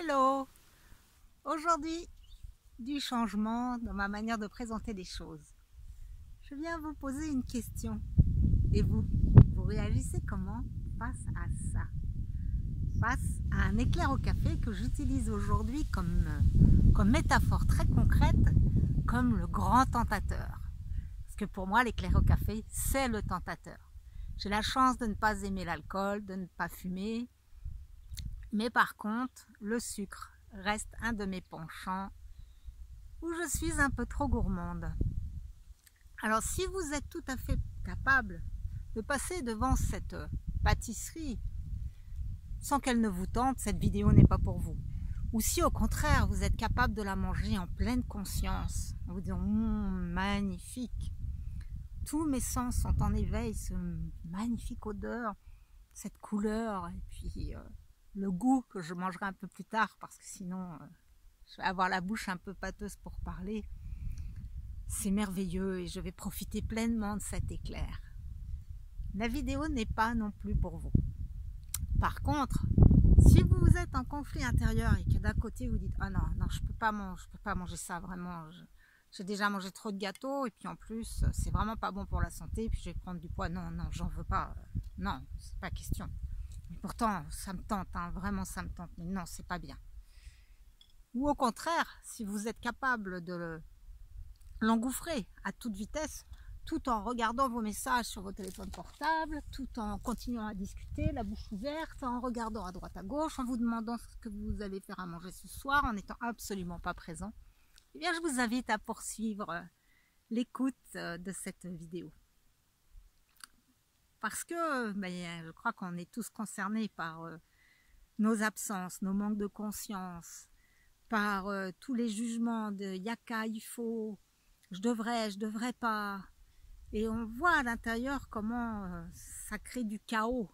Hello! Aujourd'hui, du changement dans ma manière de présenter les choses. Je viens vous poser une question. Et vous réagissez comment face à ça? Face à un éclair au café que j'utilise aujourd'hui comme métaphore très concrète, comme le grand tentateur. Parce que pour moi, l'éclair au café, c'est le tentateur. J'ai la chance de ne pas aimer l'alcool, de ne pas fumer. Mais par contre, le sucre reste un de mes penchants où je suis un peu trop gourmande. Alors si vous êtes tout à fait capable de passer devant cette pâtisserie sans qu'elle ne vous tente, cette vidéo n'est pas pour vous. Ou si au contraire vous êtes capable de la manger en pleine conscience, en vous disant magnifique, tous mes sens sont en éveil, ce magnifique odeur, cette couleur et puis le goût que je mangerai un peu plus tard parce que sinon je vais avoir la bouche un peu pâteuse pour parler. C'est merveilleux et je vais profiter pleinement de cet éclair. La vidéo n'est pas non plus pour vous. Par contre, si vous êtes en conflit intérieur et que d'un côté vous dites « Ah non, je peux pas manger ça vraiment, j'ai déjà mangé trop de gâteaux et puis en plus c'est vraiment pas bon pour la santé et puis je vais prendre du poids, non, j'en veux pas, non, c'est pas question. Mais pourtant ça me tente, hein, vraiment ça me tente, mais non, c'est pas bien. » Ou au contraire, si vous êtes capable de l'engouffrer à toute vitesse, tout en regardant vos messages sur vos téléphones portables, tout en continuant à discuter, la bouche ouverte, en regardant à droite à gauche, en vous demandant ce que vous allez faire à manger ce soir, en n'étant absolument pas présent, eh bien je vous invite à poursuivre l'écoute de cette vidéo. Parce que je crois qu'on est tous concernés par nos absences, nos manques de conscience, par tous les jugements de yaka, il faut, je devrais pas. Et on voit à l'intérieur comment ça crée du chaos.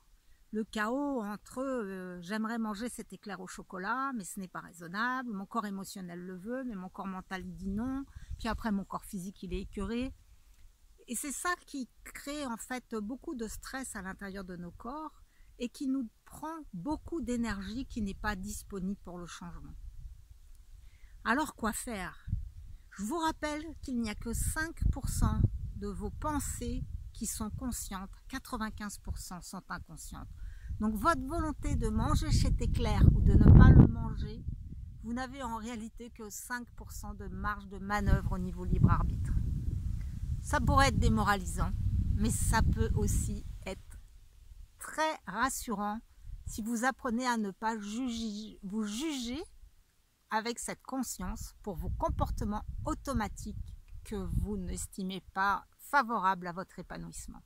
Le chaos entre j'aimerais manger cet éclair au chocolat, mais ce n'est pas raisonnable. Mon corps émotionnel le veut, mais mon corps mental dit non. Puis après, mon corps physique, il est écœuré. Et c'est ça qui crée en fait beaucoup de stress à l'intérieur de nos corps et qui nous prend beaucoup d'énergie qui n'est pas disponible pour le changement. Alors quoi faire? Je vous rappelle qu'il n'y a que 5% de vos pensées qui sont conscientes, 95% sont inconscientes. Donc votre volonté de manger cet éclair ou de ne pas le manger, vous n'avez en réalité que 5% de marge de manœuvre au niveau libre arbitre. Ça pourrait être démoralisant, mais ça peut aussi être très rassurant si vous apprenez à ne pas vous juger avec cette conscience pour vos comportements automatiques que vous n'estimez pas favorables à votre épanouissement.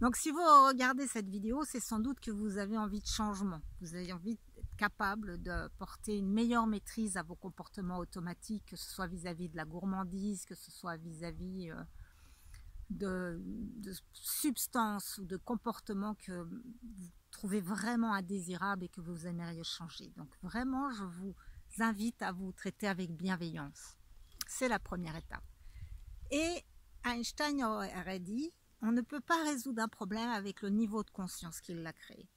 Donc si vous regardez cette vidéo, c'est sans doute que vous avez envie de changement. Vous avez envie d'être capable de porter une meilleure maîtrise à vos comportements automatiques, que ce soit vis-à-vis de la gourmandise, que ce soit vis-à-vis de substances ou de comportements que vous trouvez vraiment indésirables et que vous aimeriez changer. Donc vraiment, je vous invite à vous traiter avec bienveillance. C'est la première étape. Et Einstein aurait dit, on ne peut pas résoudre un problème avec le niveau de conscience qu'il l'a créé.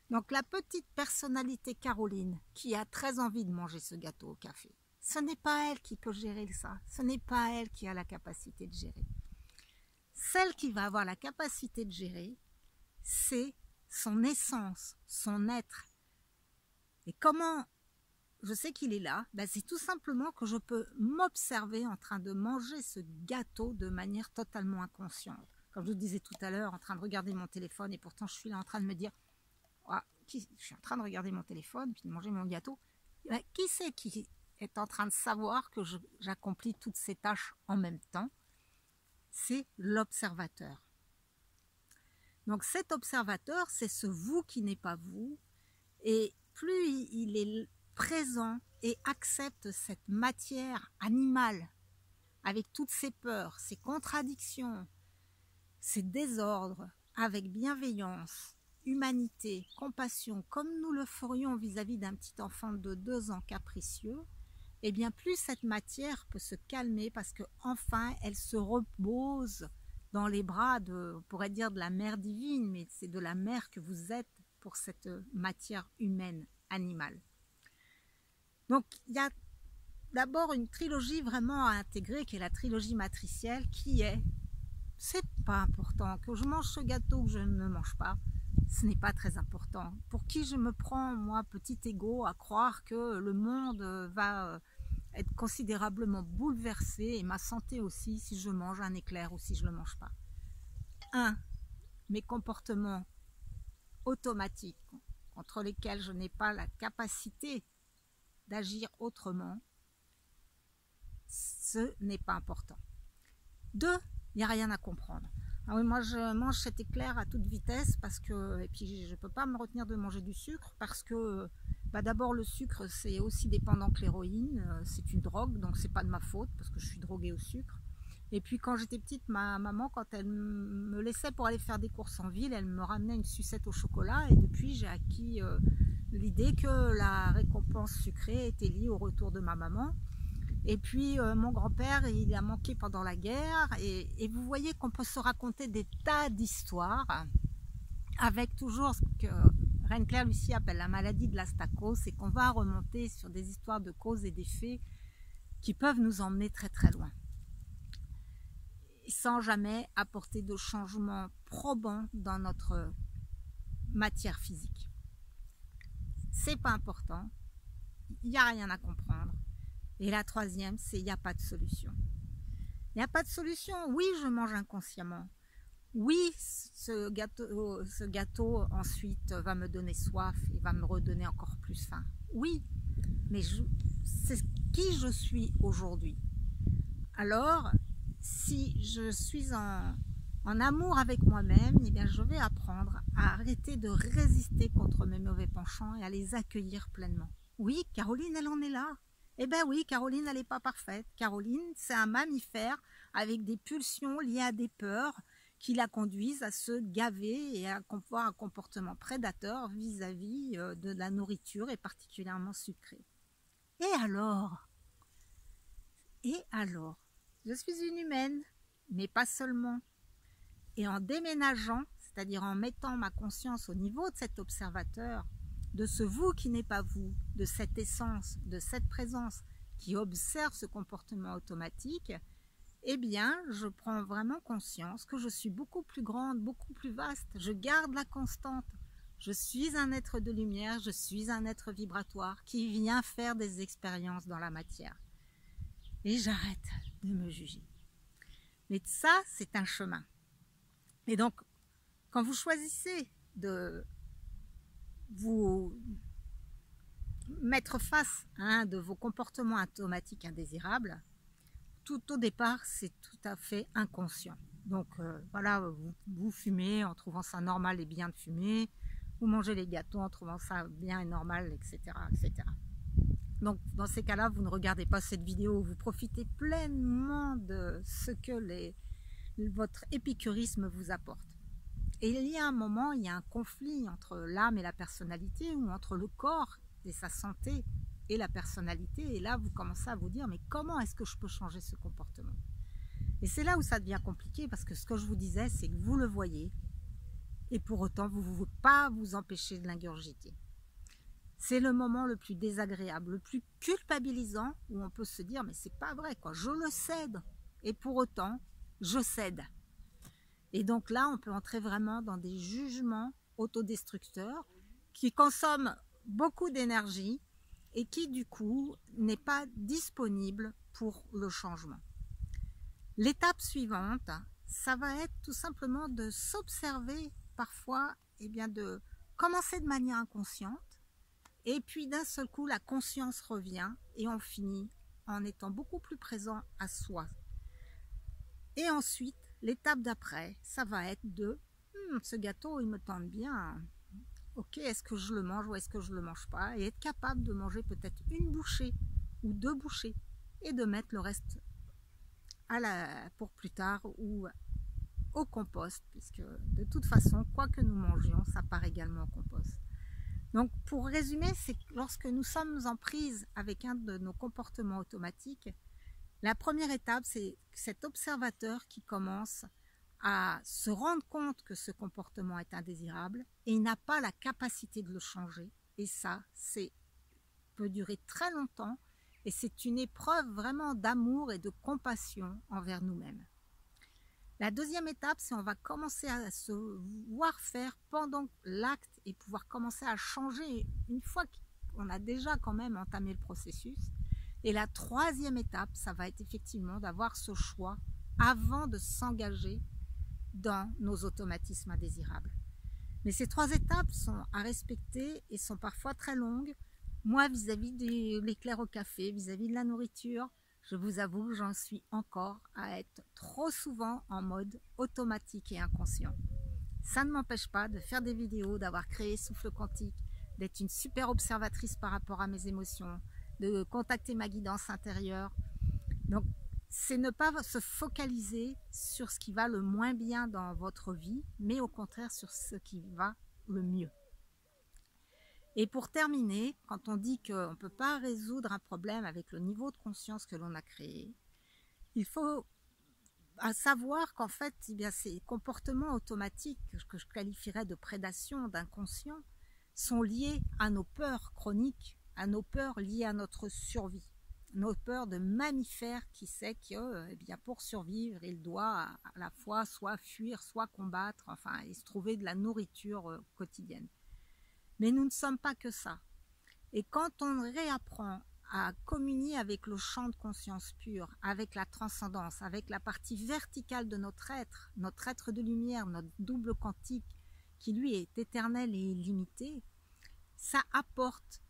Donc la petite personnalité Caroline qui a très envie de manger ce gâteau au café, ce n'est pas elle qui peut gérer ça, ce n'est pas elle qui a la capacité de gérer. Celle qui va avoir la capacité de gérer, c'est son essence, son être. Et comment je sais qu'il est là, c'est tout simplement que je peux m'observer en train de manger ce gâteau de manière totalement inconsciente. Comme je vous disais tout à l'heure, en train de regarder mon téléphone et pourtant je suis là en train de me dire je suis en train de regarder mon téléphone puis de manger mon gâteau. Qui c'est qui est en train de savoir que j'accomplis toutes ces tâches en même temps? C'est l'observateur. Donc cet observateur, c'est ce vous qui n'est pas vous. Et plus il est présent et accepte cette matière animale avec toutes ses peurs, ses contradictions, ses désordres, avec bienveillance, humanité, compassion, comme nous le ferions vis-à-vis d'un petit enfant de 2 ans capricieux, et bien plus cette matière peut se calmer parce que enfin elle se repose dans les bras on pourrait dire de la mère divine, mais c'est de la mère que vous êtes pour cette matière humaine, animale. Donc il y a d'abord une trilogie vraiment à intégrer, qui est la trilogie matricielle, qui est, c'est pas important, que je mange ce gâteau ou que je ne le mange pas, ce n'est pas très important. Pour qui je me prends, moi, petit égo, à croire que le monde va être considérablement bouleversé, et ma santé aussi, si je mange un éclair ou si je ne le mange pas. Mes comportements automatiques, contre lesquels je n'ai pas la capacité d'agir autrement, ce n'est pas important. 2, il n'y a rien à comprendre. Ah oui, moi je mange cet éclair à toute vitesse parce que, et puis je ne peux pas me retenir de manger du sucre parce que d'abord le sucre c'est aussi dépendant que l'héroïne, c'est une drogue, donc c'est pas de ma faute parce que je suis droguée au sucre. Et puis quand j'étais petite, ma maman, quand elle me laissait pour aller faire des courses en ville, elle me ramenait une sucette au chocolat, et depuis j'ai acquis l'idée que la récompense sucrée était liée au retour de ma maman. Et puis mon grand-père, il a manqué pendant la guerre, et vous voyez qu'on peut se raconter des tas d'histoires avec toujours ce que Reine Claire Lucie appelle la maladie de l'astacose, c'est qu'on va remonter sur des histoires de causes et d'effets qui peuvent nous emmener très très loin, sans jamais apporter de changements probants dans notre matière physique. C'est pas important, il n'y a rien à comprendre. Et la troisième, c'est il n'y a pas de solution. Il n'y a pas de solution. Oui, je mange inconsciemment. Oui, ce gâteau ensuite va me donner soif et va me redonner encore plus faim. Oui, mais c'est qui je suis aujourd'hui. Alors, si je suis en amour avec moi-même, eh bien, je vais apprendre à arrêter de résister contre mes mauvais penchants et à les accueillir pleinement. Oui, Caroline, elle en est là. Eh bien oui, Caroline, elle n'est pas parfaite. Caroline, c'est un mammifère avec des pulsions liées à des peurs qui la conduisent à se gaver et à avoir un comportement prédateur vis-à-vis de la nourriture, et particulièrement sucrée. Et alors, je suis une humaine, mais pas seulement. Et en déménageant, c'est-à-dire en mettant ma conscience au niveau de cet observateur, de ce vous qui n'est pas vous, de cette essence, de cette présence qui observe ce comportement automatique, eh bien, je prends vraiment conscience que je suis beaucoup plus grande, beaucoup plus vaste. Je garde la constante. Je suis un être de lumière, je suis un être vibratoire qui vient faire des expériences dans la matière. Et j'arrête de me juger. Mais ça, c'est un chemin. Et donc, quand vous choisissez de vous mettre face à un de vos comportements automatiques indésirables, tout au départ, c'est tout à fait inconscient. Donc voilà, vous fumez en trouvant ça normal et bien de fumer, vous mangez les gâteaux en trouvant ça bien et normal, etc., etc. Donc dans ces cas-là, vous ne regardez pas cette vidéo, vous profitez pleinement de ce que votre épicurisme vous apporte. Et il y a un moment, il y a un conflit entre l'âme et la personnalité, ou entre le corps et sa santé et la personnalité. Et là, vous commencez à vous dire, mais comment est-ce que je peux changer ce comportement? Et c'est là où ça devient compliqué, parce que ce que je vous disais, c'est que vous le voyez, et pour autant, vous ne pouvez pas vous empêcher de l'ingurgiter. C'est le moment le plus désagréable, le plus culpabilisant, où on peut se dire, mais c'est pas vrai, quoi, je le cède. Et pour autant, je cède. Et donc là, on peut entrer vraiment dans des jugements autodestructeurs qui consomment beaucoup d'énergie et qui, du coup, n'est pas disponible pour le changement. L'étape suivante, ça va être tout simplement de s'observer parfois, eh bien de commencer de manière inconsciente, et puis d'un seul coup, la conscience revient et on finit en étant beaucoup plus présent à soi. Et ensuite, l'étape d'après, ça va être de ce gâteau, il me tente bien. Ok, est-ce que je le mange ou est-ce que je ne le mange pas? Et être capable de manger peut-être une bouchée ou 2 bouchées et de mettre le reste pour plus tard ou au compost, puisque de toute façon, quoi que nous mangions, ça part également au compost. Donc pour résumer, c'est que lorsque nous sommes en prise avec un de nos comportements automatiques, la première étape, c'est cet observateur qui commence à se rendre compte que ce comportement est indésirable et il n'a pas la capacité de le changer. Et ça, c'est peut durer très longtemps et c'est une épreuve vraiment d'amour et de compassion envers nous-mêmes. La deuxième étape, c'est on va commencer à se voir faire pendant l'acte et pouvoir commencer à changer une fois qu'on a déjà quand même entamé le processus. Et la troisième étape, ça va être effectivement d'avoir ce choix avant de s'engager dans nos automatismes indésirables. Mais ces trois étapes sont à respecter et sont parfois très longues. Moi, vis-à-vis de l'éclair au café, vis-à-vis de la nourriture, je vous avoue que j'en suis encore à être trop souvent en mode automatique et inconscient. Ça ne m'empêche pas de faire des vidéos, d'avoir créé Souffle Quantique, d'être une super observatrice par rapport à mes émotions, de contacter ma guidance intérieure. Donc, c'est ne pas se focaliser sur ce qui va le moins bien dans votre vie, mais au contraire sur ce qui va le mieux. Et pour terminer, quand on dit qu'on ne peut pas résoudre un problème avec le niveau de conscience que l'on a créé, il faut savoir qu'en fait, eh bien, ces comportements automatiques que je qualifierais de prédation, d'inconscient, sont liés à nos peurs chroniques, à nos peurs liées à notre survie, nos peurs de mammifère qui sait que, eh bien, pour survivre, il doit à la fois soit fuir, soit combattre, enfin, et se trouver de la nourriture quotidienne. Mais nous ne sommes pas que ça. Et quand on réapprend à communier avec le champ de conscience pure, avec la transcendance, avec la partie verticale de notre être de lumière, notre double quantique, qui lui est éternel et illimité, ça apporte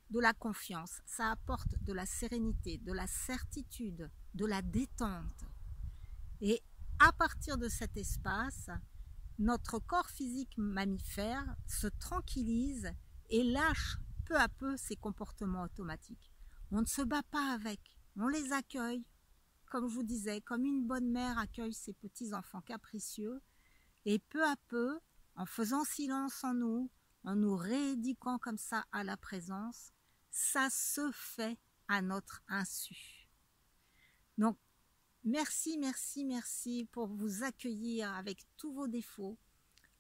de la confiance, ça apporte de la sérénité, de la certitude, de la détente. Et à partir de cet espace, notre corps physique mammifère se tranquillise et lâche peu à peu ses comportements automatiques. On ne se bat pas avec, on les accueille, comme je vous disais, comme une bonne mère accueille ses petits-enfants capricieux, et peu à peu, en faisant silence en nous rééduquant comme ça à la présence, ça se fait à notre insu. Donc, merci, merci, merci pour vous accueillir avec tous vos défauts,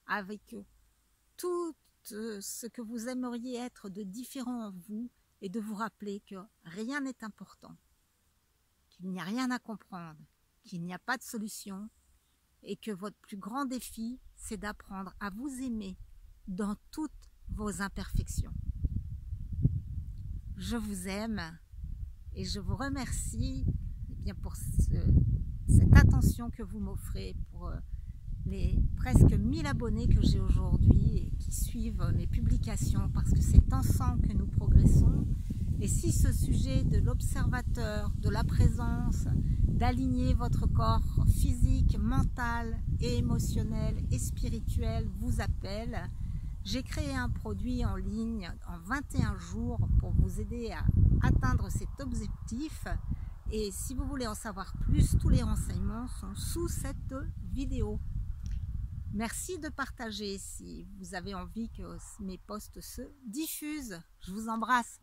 avec tout ce que vous aimeriez être de différent en vous et de vous rappeler que rien n'est important, qu'il n'y a rien à comprendre, qu'il n'y a pas de solution et que votre plus grand défi, c'est d'apprendre à vous aimer dans toutes vos imperfections. Je vous aime et je vous remercie bien pour cette attention que vous m'offrez, pour les presque 1000 abonnés que j'ai aujourd'hui et qui suivent mes publications, parce que c'est ensemble que nous progressons. Et si ce sujet de l'observateur, de la présence, d'aligner votre corps physique, mental et émotionnel et spirituel vous appelle, j'ai créé un produit en ligne en 21 jours pour vous aider à atteindre cet objectif. Et si vous voulez en savoir plus, tous les renseignements sont sous cette vidéo. Merci de partager si vous avez envie que mes posts se diffusent. Je vous embrasse.